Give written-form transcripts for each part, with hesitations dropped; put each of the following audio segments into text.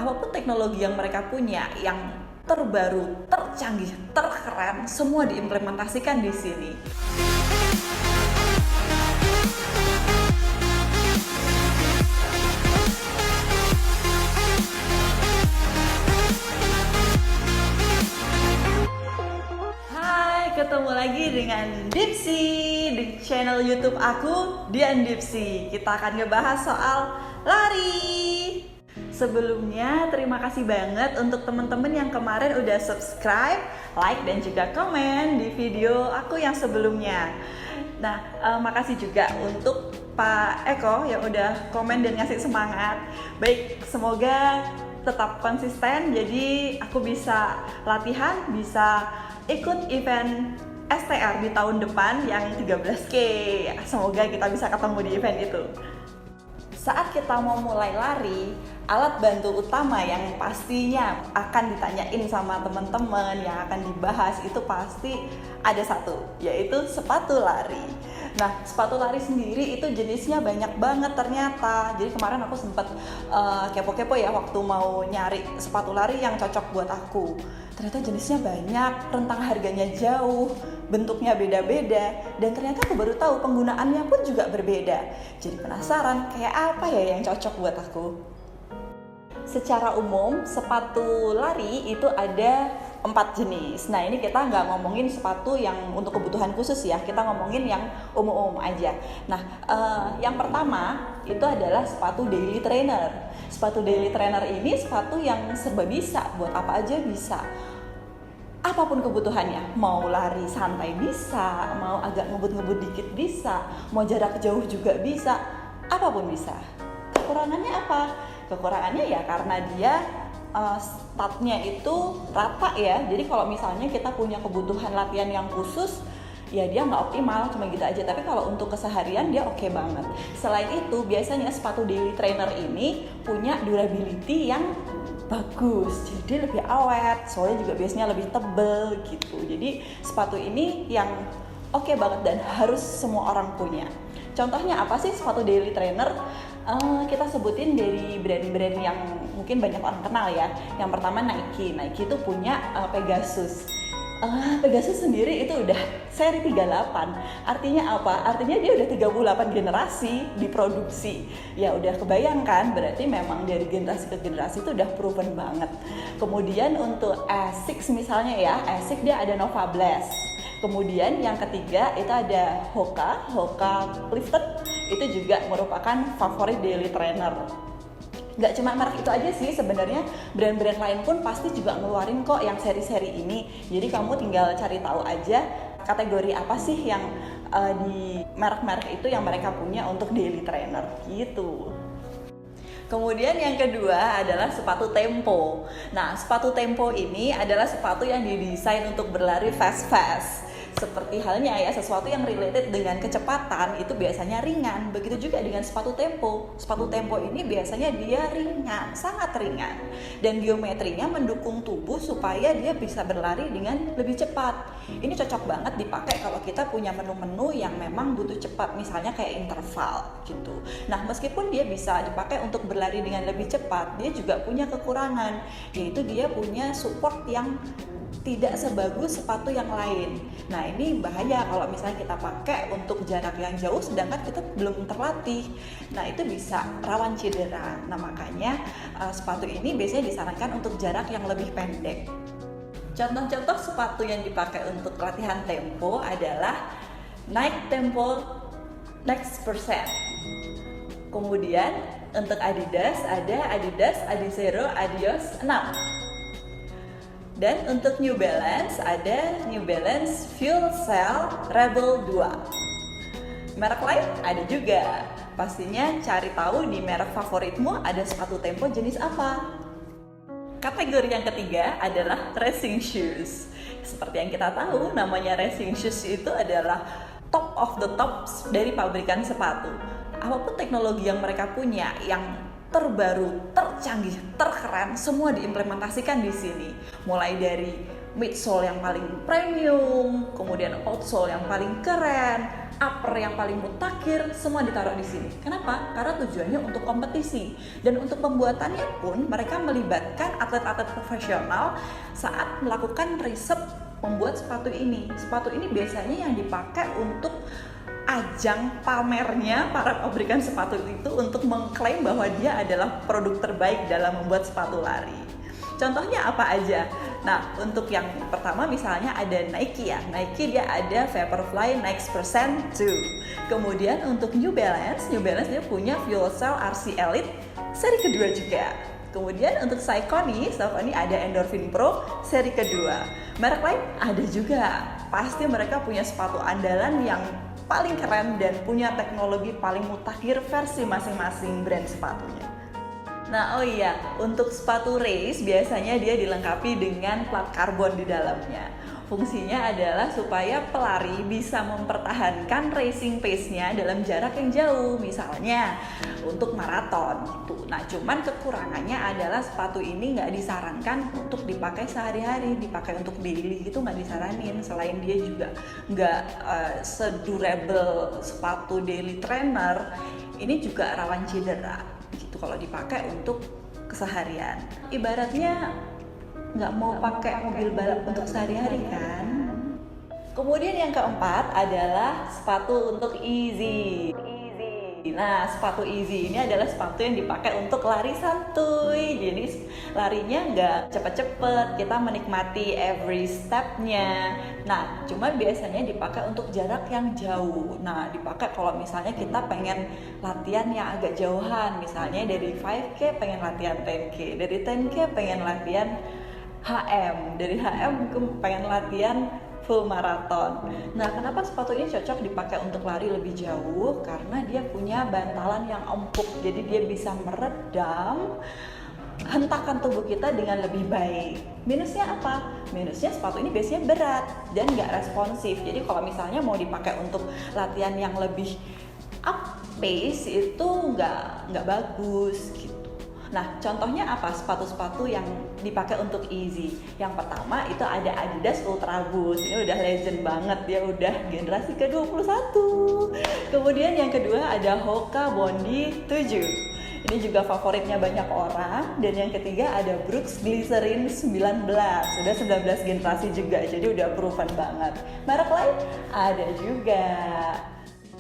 apapun teknologi yang mereka punya, yang terbaru, tercanggih, terkeren, semua diimplementasikan di sini. Hai, ketemu lagi dengan Dipsy di channel YouTube aku, Dian Dipsy. Kita akan ngebahas soal lari. Sebelumnya, terima kasih banget untuk teman-teman yang kemarin udah subscribe, like, dan juga komen di video aku yang sebelumnya. Nah, makasih juga untuk Pak Eko yang udah komen dan ngasih semangat. Baik, semoga tetap konsisten, jadi aku bisa latihan, bisa ikut event STR di tahun depan yang 13K. Semoga kita bisa ketemu di event itu. Saat kita mau mulai lari, alat bantu utama yang pastinya akan ditanyain sama teman-teman, yang akan dibahas itu pasti ada satu, yaitu sepatu lari. Nah, sepatu lari sendiri itu jenisnya banyak banget ternyata. Jadi kemarin aku sempat kepo-kepo ya waktu mau nyari sepatu lari yang cocok buat aku. Ternyata jenisnya banyak, rentang harganya jauh, bentuknya beda-beda, dan ternyata aku baru tahu penggunaannya pun juga berbeda. Jadi penasaran kayak apa ya yang cocok buat aku. Secara umum, sepatu lari itu ada 4 jenis. Nah, ini kita nggak ngomongin sepatu yang untuk kebutuhan khusus ya, kita ngomongin yang umum-umum aja. Nah, yang pertama itu adalah sepatu daily trainer. Sepatu daily trainer ini sepatu yang serba bisa, buat apa aja bisa. Apapun kebutuhannya, mau lari santai bisa, mau agak ngebut-ngebut dikit bisa, mau jarak jauh juga bisa, apapun bisa. Kekurangannya apa? Kekurangannya ya karena dia statnya itu rata ya. Jadi kalau misalnya kita punya kebutuhan latihan yang khusus, ya dia nggak optimal, cuma gitu aja. Tapi kalau untuk keseharian dia oke banget. Selain itu, biasanya sepatu daily trainer ini punya durability yang bagus, jadi lebih awet, soalnya juga biasanya lebih tebel gitu. Jadi sepatu ini yang oke banget dan harus semua orang punya. Contohnya apa sih sepatu daily trainer? Kita sebutin dari brand-brand yang mungkin banyak orang kenal ya. Yang pertama Nike itu punya Pegasus. Pegasus sendiri itu udah seri 38. Artinya apa? Artinya dia udah 38 generasi diproduksi. Ya udah kebayangkan, berarti memang dari generasi ke generasi itu udah proven banget. Kemudian untuk Asics misalnya ya, Asics dia ada Nova Blast. Kemudian yang ketiga itu ada Hoka Clifton. Itu juga merupakan favorit daily trainer. Gak cuma merek itu aja sih, sebenarnya brand-brand lain pun pasti juga ngeluarin kok yang seri-seri ini. Jadi kamu tinggal cari tahu aja kategori apa sih yang di merek-merek itu yang mereka punya untuk daily trainer gitu. Kemudian yang kedua adalah sepatu tempo. Nah, sepatu tempo ini adalah sepatu yang didesain untuk berlari fast. Seperti halnya ya, sesuatu yang related dengan kecepatan itu biasanya ringan. Begitu juga dengan sepatu tempo. Sepatu tempo ini biasanya dia ringan, sangat ringan. Dan geometrinya mendukung tubuh supaya dia bisa berlari dengan lebih cepat. Ini cocok banget dipakai kalau kita punya menu-menu yang memang butuh cepat, misalnya kayak interval gitu. Nah, meskipun dia bisa dipakai untuk berlari dengan lebih cepat, dia juga punya kekurangan, yaitu dia punya support yang tidak sebagus sepatu yang lain. Nah, ini bahaya kalau misalnya kita pakai untuk jarak yang jauh sedangkan kita belum terlatih. Nah, itu bisa rawan cedera. Nah, makanya sepatu ini biasanya disarankan untuk jarak yang lebih pendek. Contoh-contoh sepatu yang dipakai untuk latihan tempo adalah Nike Tempo Next Percent. Kemudian untuk Adidas ada Adidas Adizero Adios 6. Dan untuk New Balance ada New Balance Fuel Cell Rebel 2. Merek lain ada juga. Pastinya cari tahu di merek favoritmu ada sepatu tempo jenis apa. Kategori yang ketiga adalah racing shoes. Seperti yang kita tahu, namanya racing shoes itu adalah top of the tops dari pabrikan sepatu. Apapun teknologi yang mereka punya, yang terbaru, tercanggih, terkeren, semua diimplementasikan di sini. Mulai dari midsole yang paling premium, kemudian outsole yang paling keren, upper yang paling mutakhir, semua ditaruh di sini. Kenapa? Karena tujuannya untuk kompetisi. Dan untuk pembuatannya pun mereka melibatkan atlet-atlet profesional saat melakukan riset membuat sepatu ini. Sepatu ini biasanya yang dipakai untuk ajang pamernya para pabrikan sepatu itu untuk mengklaim bahwa dia adalah produk terbaik dalam membuat sepatu lari. Contohnya apa aja? Nah, untuk yang pertama misalnya ada Nike ya. Nike dia ada Vaporfly Next Percent 2. Kemudian untuk New Balance dia punya Fuel Cell RC Elite seri kedua juga. Kemudian untuk Saucony ada Endorphin Pro seri kedua. Merek lain ada juga. Pasti mereka punya sepatu andalan yang paling keren dan punya teknologi paling mutakhir versi masing-masing brand sepatunya. Nah, oh iya, untuk sepatu race biasanya dia dilengkapi dengan plat karbon di dalamnya. Fungsinya adalah supaya pelari bisa mempertahankan racing pace-nya dalam jarak yang jauh, misalnya untuk maraton gitu. Nah, cuman kekurangannya adalah sepatu ini nggak disarankan untuk dipakai sehari-hari, dipakai untuk daily gitu nggak disaranin. Selain dia juga nggak sedurable sepatu daily trainer, ini juga rawan cedera gitu kalau dipakai untuk keseharian. Ibaratnya nggak mau pakai mobil balap untuk sehari-hari kan. Kemudian yang keempat adalah sepatu untuk easy. Nah, sepatu easy ini adalah sepatu yang dipakai untuk lari santuy. Jadi larinya nggak cepet-cepet, kita menikmati every stepnya. Nah, cuma biasanya dipakai untuk jarak yang jauh. Nah, dipakai kalau misalnya kita pengen latihan yang agak jauhan, misalnya dari 5K pengen latihan 10K, dari 10K pengen latihan HM, dari HM pengen latihan full maraton. Nah, kenapa sepatu ini cocok dipakai untuk lari lebih jauh? Karena dia punya bantalan yang empuk, jadi dia bisa meredam hentakan tubuh kita dengan lebih baik. Minusnya apa? Minusnya sepatu ini biasanya berat dan nggak responsif. Jadi kalau misalnya mau dipakai untuk latihan yang lebih up pace itu nggak bagus gitu. Nah, contohnya apa sepatu-sepatu yang dipakai untuk easy? Yang pertama itu ada Adidas Ultra Boost. Ini udah legend banget ya, udah generasi ke-21. Kemudian yang kedua ada Hoka Bondi 7. Ini juga favoritnya banyak orang. Dan yang ketiga ada Brooks Glycerin 19. Sudah 19 generasi juga, jadi udah proven banget. Merek lain ada juga.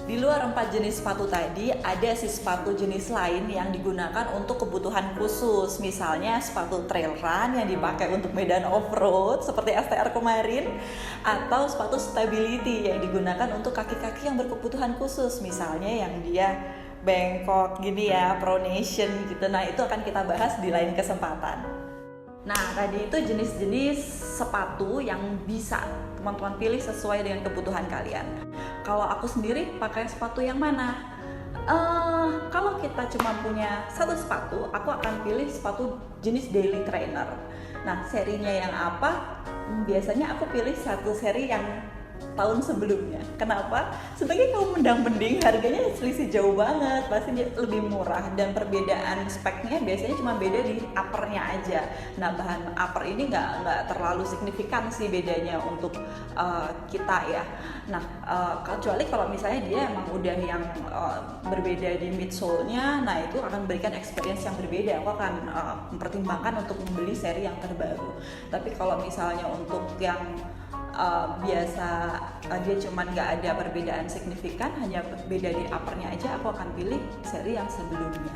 Di luar 4 jenis sepatu tadi, ada sepatu jenis lain yang digunakan untuk kebutuhan khusus. Misalnya sepatu trail run yang dipakai untuk medan off-road seperti STR kemarin, atau sepatu stability yang digunakan untuk kaki-kaki yang berkebutuhan khusus. Misalnya yang dia bengkok gini ya, pronation gitu. Nah, itu akan kita bahas di lain kesempatan. Nah, tadi itu jenis-jenis sepatu yang bisa teman-teman pilih sesuai dengan kebutuhan kalian. Kalau aku sendiri pakai sepatu yang mana? Kalau kita cuma punya satu sepatu, aku akan pilih sepatu jenis daily trainer. Nah, serinya yang apa? Biasanya aku pilih satu seri yang tahun sebelumnya. Kenapa? Sebagai kaum mendang-mending, harganya selisih jauh banget, pasti dia lebih murah, dan perbedaan speknya biasanya cuma beda di uppernya aja. Nah, bahan upper ini nggak terlalu signifikan sih bedanya untuk kita ya. Nah, kecuali kalau misalnya dia emang udah yang berbeda di midsole-nya, nah itu akan memberikan experience yang berbeda. Aku akan mempertimbangkan untuk membeli seri yang terbaru. Tapi kalau misalnya untuk yang biasa dia cuman nggak ada perbedaan signifikan, hanya beda di uppernya aja, aku akan pilih seri yang sebelumnya.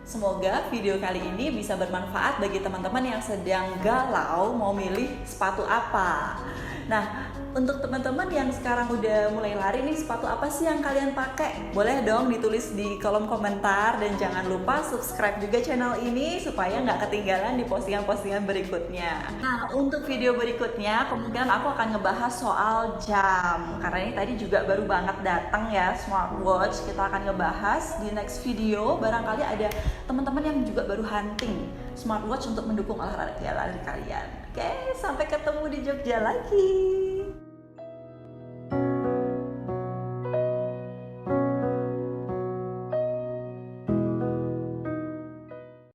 Semoga video kali ini bisa bermanfaat bagi teman-teman yang sedang galau mau milih sepatu apa. Nah, untuk teman-teman yang sekarang udah mulai lari nih, sepatu apa sih yang kalian pakai? Boleh dong ditulis di kolom komentar, dan jangan lupa subscribe juga channel ini supaya nggak ketinggalan di postingan-postingan berikutnya. Nah, untuk video berikutnya kemungkinan aku akan ngebahas soal jam, karena ini tadi juga baru banget datang ya, smartwatch. Kita akan ngebahas di next video. Barangkali ada teman-teman yang juga baru hunting smartwatch untuk mendukung olahraga lari kalian. Oke, sampai ketemu di Jogja lagi.